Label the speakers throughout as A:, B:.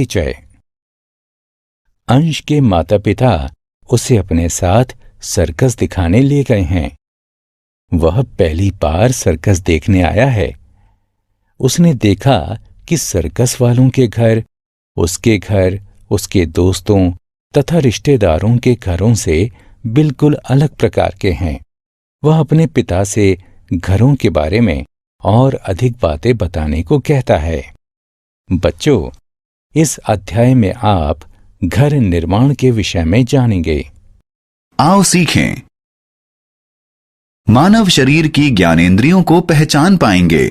A: परिचय। अंश के माता पिता उसे अपने साथ सर्कस दिखाने ले गए हैं। वह पहली बार सर्कस देखने आया है। उसने देखा कि सर्कस वालों के घर, उसके दोस्तों तथा रिश्तेदारों के घरों से बिल्कुल अलग प्रकार के हैं। वह अपने पिता से घरों के बारे में और अधिक बातें बताने को कहता है। बच्चों, इस अध्याय में आप घर निर्माण के विषय में जानेंगे।
B: आओ सीखें। मानव शरीर की ज्ञानेंद्रियों को पहचान पाएंगे।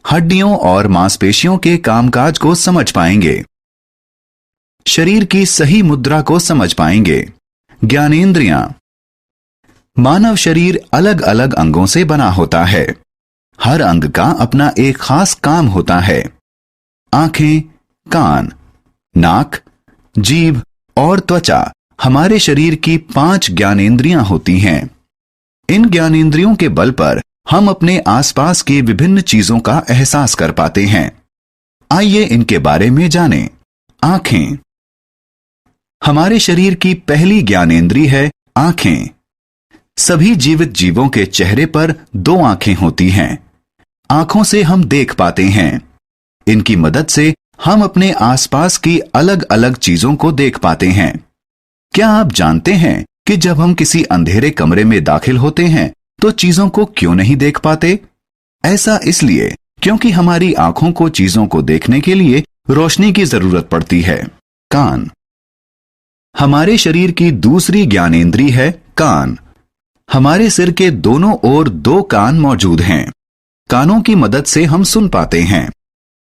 B: हड्डियों और मांसपेशियों के कामकाज को समझ पाएंगे। शरीर की सही मुद्रा को समझ पाएंगे। ज्ञानेंद्रियां। मानव शरीर अलग अलग अंगों से बना होता है। हर अंग का अपना एक खास काम होता है। आंखें, कान, नाक, जीभ और त्वचा हमारे शरीर की 5 ज्ञानेंद्रियां होती हैं। इन ज्ञानेंद्रियों के बल पर हम अपने आसपास की विभिन्न चीजों का एहसास कर पाते हैं। आइए इनके बारे में जानें। आंखें। हमारे शरीर की पहली ज्ञानेंद्रिय है आंखें। सभी जीवित जीवों के चेहरे पर 2 आंखें होती हैं। आंखों से हम देख पाते हैं। इनकी मदद से हम अपने आसपास की अलग अलग चीजों को देख पाते हैं। क्या आप जानते हैं कि जब हम किसी अंधेरे कमरे में दाखिल होते हैं तो चीजों को क्यों नहीं देख पाते? ऐसा इसलिए क्योंकि हमारी आंखों को चीजों को देखने के लिए रोशनी की जरूरत पड़ती है। कान। हमारे शरीर की दूसरी ज्ञानेंद्रिय है कान। हमारे सिर के दोनों ओर 2 कान मौजूद हैं। कानों की मदद से हम सुन पाते हैं।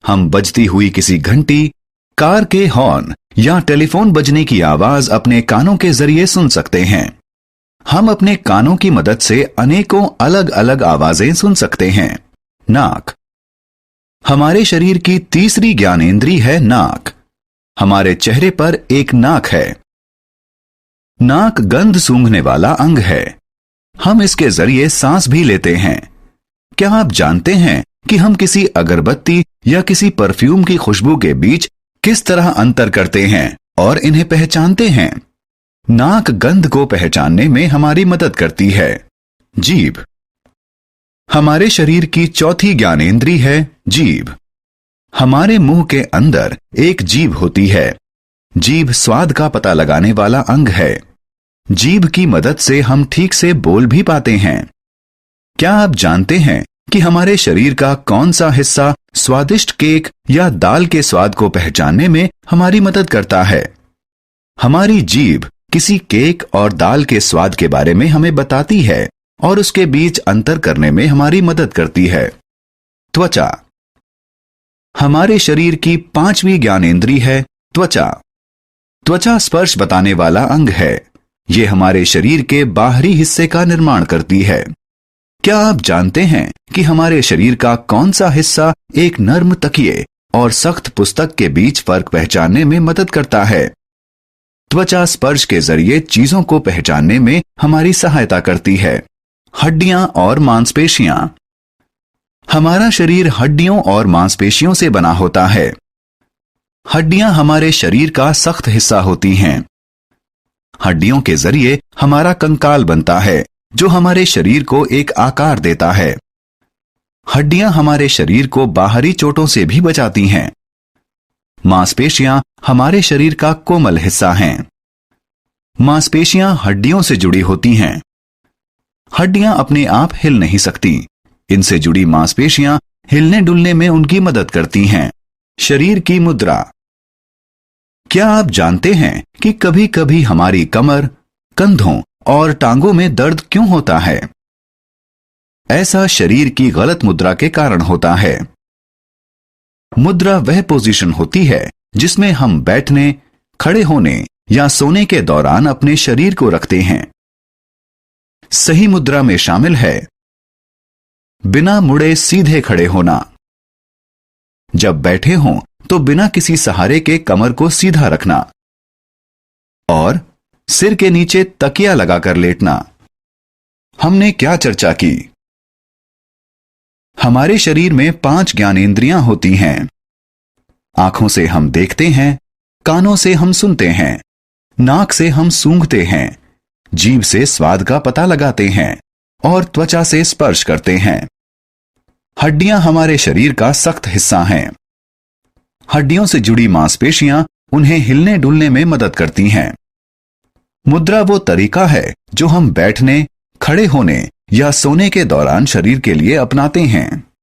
B: हम बजती हुई किसी घंटी, कार के हॉर्न या टेलीफोन बजने की आवाज अपने कानों के जरिए सुन सकते हैं। हम अपने कानों की मदद से अनेकों अलग अलग आवाजें सुन सकते हैं। नाक। हमारे शरीर की तीसरी ज्ञानेंद्रिय है नाक। हमारे चेहरे पर एक नाक है। नाक गंध सूंघने वाला अंग है। हम इसके जरिए सांस भी लेते हैं। क्या आप जानते हैं कि हम किसी अगरबत्ती या किसी परफ्यूम की खुशबू के बीच किस तरह अंतर करते हैं और इन्हें पहचानते हैं? नाक गंध को पहचानने में हमारी मदद करती है। जीभ। हमारे शरीर की चौथी ज्ञानेंद्रिय है जीभ। हमारे मुंह के अंदर एक जीभ होती है। जीभ स्वाद का पता लगाने वाला अंग है। जीभ की मदद से हम ठीक से बोल भी पाते हैं। क्या आप जानते हैं कि हमारे शरीर का कौन सा हिस्सा स्वादिष्ट केक या दाल के स्वाद को पहचानने में हमारी मदद करता है? हमारी जीभ किसी केक और दाल के स्वाद के बारे में हमें बताती है और उसके बीच अंतर करने में हमारी मदद करती है। त्वचा। हमारे शरीर की 5वीं ज्ञानेंद्रिय है त्वचा। त्वचा स्पर्श बताने वाला अंग है। यह हमारे शरीर के बाहरी हिस्से का निर्माण करती है। क्या आप जानते हैं कि हमारे शरीर का कौन सा हिस्सा एक नर्म तकिए और सख्त पुस्तक के बीच फर्क पहचानने में मदद करता है? त्वचा स्पर्श के जरिए चीजों को पहचानने में हमारी सहायता करती है। हड्डियां और मांसपेशियां। हमारा शरीर हड्डियों और मांसपेशियों से बना होता है। हड्डियां हमारे शरीर का सख्त हिस्सा होती हैं। हड्डियों के जरिए हमारा कंकाल बनता है जो हमारे शरीर को एक आकार देता है। हड्डियां हमारे शरीर को बाहरी चोटों से भी बचाती हैं। मांसपेशियां हमारे शरीर का कोमल हिस्सा हैं। मांसपेशियां हड्डियों से जुड़ी होती हैं। हड्डियां अपने आप हिल नहीं सकती। इनसे जुड़ी मांसपेशियां हिलने डुलने में उनकी मदद करती हैं। शरीर की मुद्रा। क्या आप जानते हैं कि कभी कभी हमारी कमर, कंधों और टांगों में दर्द क्यों होता है? ऐसा शरीर की गलत मुद्रा के कारण होता है। मुद्रा वह पोजीशन होती है जिसमें हम बैठने, खड़े होने या सोने के दौरान अपने शरीर को रखते हैं। सही मुद्रा में शामिल है बिना मुड़े सीधे खड़े होना। जब बैठे हों तो बिना किसी सहारे के कमर को सीधा रखना और सिर के नीचे तकिया लगाकर लेटना। हमने क्या चर्चा की? हमारे शरीर में 5 ज्ञानेंद्रियां होती हैं। आंखों से हम देखते हैं, कानों से हम सुनते हैं, नाक से हम सूंघते हैं, जीभ से स्वाद का पता लगाते हैं और त्वचा से स्पर्श करते हैं। हड्डियां हमारे शरीर का सख्त हिस्सा हैं। हड्डियों से जुड़ी मांसपेशियां उन्हें हिलने डुलने में मदद करती हैं। मुद्रा वो तरीका है जो हम बैठने, खड़े होने या सोने के दौरान शरीर के लिए अपनाते हैं।